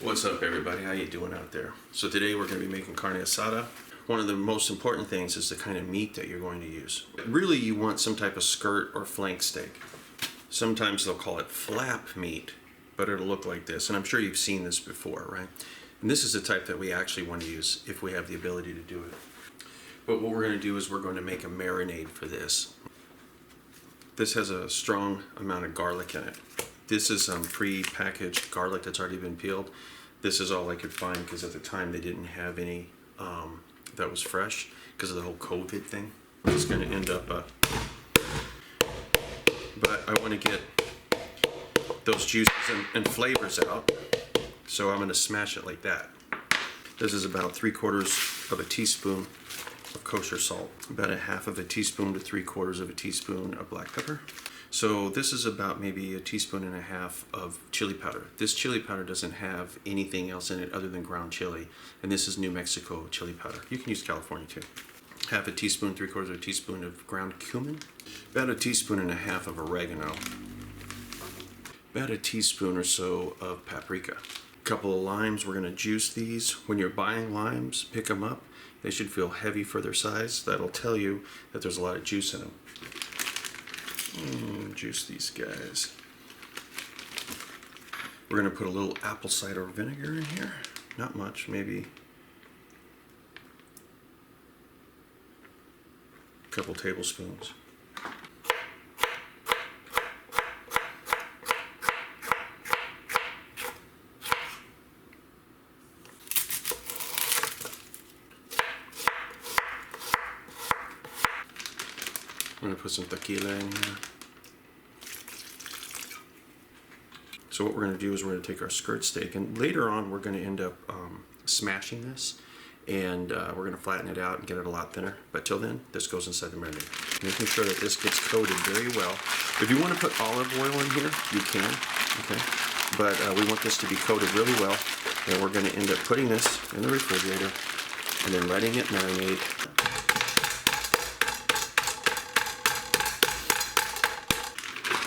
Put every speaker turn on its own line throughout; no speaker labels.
What's up, everybody? How you doing out there? So today we're going to be making carne asada. One of the most important things is the kind of meat that you're going to use. Really, you want some type of skirt or flank steak. Sometimes they'll call it flap meat, but it'll look like this. And I'm sure you've seen this before, right? And this is the type that we actually want to use if we have the ability to do it. But what we're going to do is we're going to make a marinade for this. This has a strong amount of garlic in it. This is pre-packaged garlic that's already been peeled. This is all I could find because at the time they didn't have any that was fresh because of the whole COVID thing. It's going to end up, but I want to get those juices and flavors out, so I'm going to smash it like that. This is about 3/4 of a teaspoon of kosher salt, about a 1/2 teaspoon to 3/4 of a teaspoon of black pepper. So this is about maybe 1.5 teaspoons of chili powder. This chili powder doesn't have anything else in it other than ground chili, and this is New Mexico chili powder. You can use California too. 1/2 teaspoon, 3/4 teaspoon of ground cumin, about 1.5 teaspoons of oregano, about 1 teaspoon or so of paprika. A couple of limes. We're going to juice these. When you're buying limes, pick them up. They should feel heavy for their size. That'll tell you that there's a lot of juice in them. Juice these guys. We're going to put a little apple cider vinegar in here. Not much, maybe a couple tablespoons. I'm going to put some tequila in here. So what we're going to do is we're going to take our skirt steak, and later on we're going to end up smashing this, and we're going to flatten it out and get it a lot thinner. But till then, this goes inside the marinade. Making sure that this gets coated very well. If you want to put olive oil in here, you can, okay? But we want this to be coated really well, and we're going to end up putting this in the refrigerator and then letting it marinate.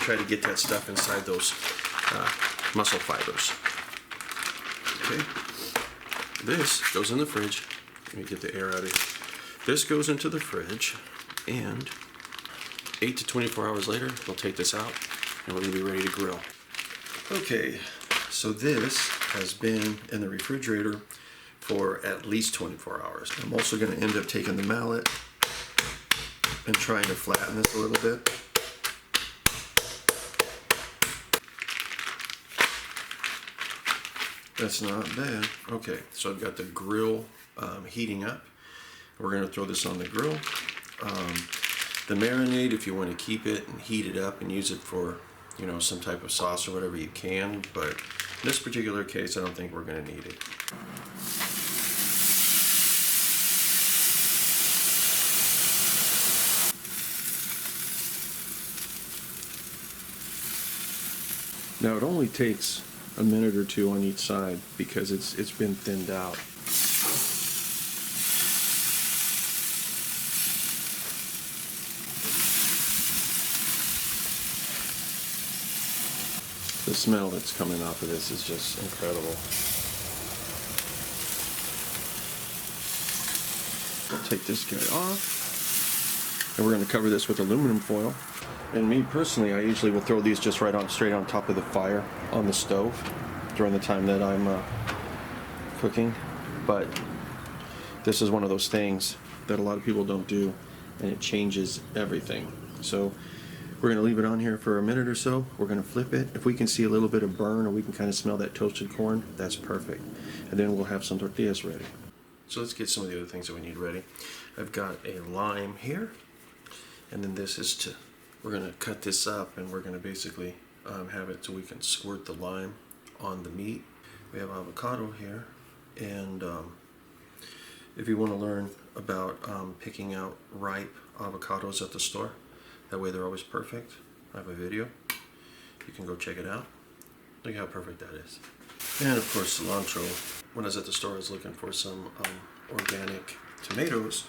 Try to get that stuff inside those muscle fibers. Okay, this goes in the fridge. Let me get the air out of here. This goes into the fridge, and 8 to 24 hours later, we'll take this out, and we're going to be ready to grill. Okay, so this has been in the refrigerator for at least 24 hours. I'm also going to end up taking the mallet and trying to flatten this a little bit. That's not bad. Okay, so I've got the grill heating up. We're going to throw this on the grill. The marinade, if you want to keep it and heat it up and use it for, you know, some type of sauce or whatever, you can. But in this particular case, I don't think we're going to need it. Now it only takes a minute or two on each side because it's been thinned out. The smell that's coming off of this is just incredible. I'll take this guy off, and we're going to cover this with aluminum foil. And me personally, I usually will throw these just straight on top of the fire on the stove during the time that I'm cooking. But this is one of those things that a lot of people don't do, and it changes everything. So we're going to leave it on here for a minute or so. We're going to flip it. If we can see a little bit of burn, or we can kind of smell that toasted corn, that's perfect. And then we'll have some tortillas ready. So let's get some of the other things that we need ready. I've got a lime here, and then this is we're going to cut this up, and we're going to basically have it so we can squirt the lime on the meat. We have avocado here, and if you want to learn about picking out ripe avocados at the store, that way they're always perfect, I have a video. You can go check it out. Look how perfect that is. And of course cilantro. When I was at the store, I was looking for some organic tomatoes,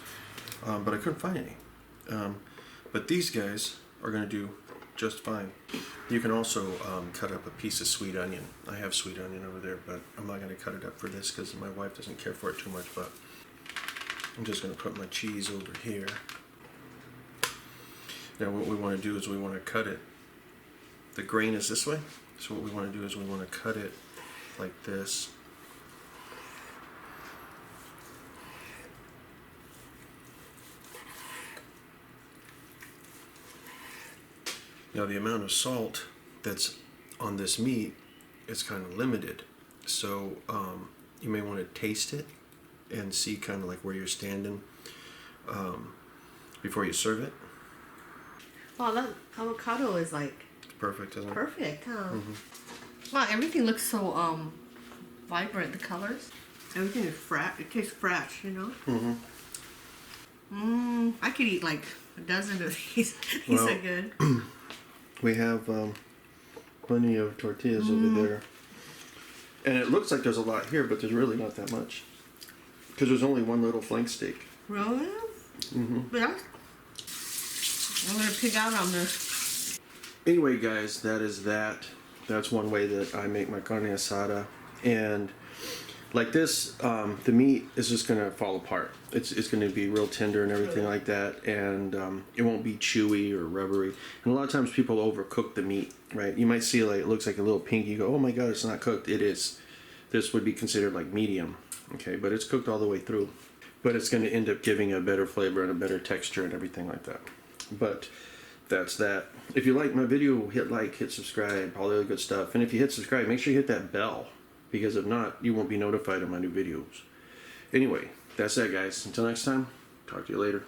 but I couldn't find any. But these guys are going to do just fine. You can also cut up a piece of sweet onion. I have sweet onion over there, but I'm not going to cut it up for this because my wife doesn't care for it too much, but I'm just going to put my cheese over here. Now what we want to do is we want to cut it. The grain is this way, so what we want to do is we want to cut it like this. Now the amount of salt that's on this meat is kind of limited, so you may want to taste it and see kind of like where you're standing before you serve it.
Wow, that avocado is like
Perfect, isn't it?
perfect, huh? Wow, everything looks so vibrant. The colors, everything is fresh. It tastes fresh, you know. I could eat like a dozen of these. These are good.
We have plenty of tortillas over there. And it looks like there's a lot here, but there's really not that much. Because there's only one little flank steak.
Really? But I'm going to pig out on this.
Anyway, guys, that is that. That's one way that I make my carne asada. And like this, the meat is just going to fall apart. It's going to be real tender and everything like that, and it won't be chewy or rubbery. And a lot of times people overcook the meat, right? You might see like it looks like a little pink. You go, oh my god, it's not cooked. It is. This would be considered like medium, okay? But it's cooked all the way through. But it's going to end up giving a better flavor and a better texture and everything like that. But that's that. If you like my video, hit like, hit subscribe, all the other good stuff. And if you hit subscribe, make sure you hit that bell, because if not, you won't be notified of my new videos. Anyway, that's that, guys. Until next time, talk to you later.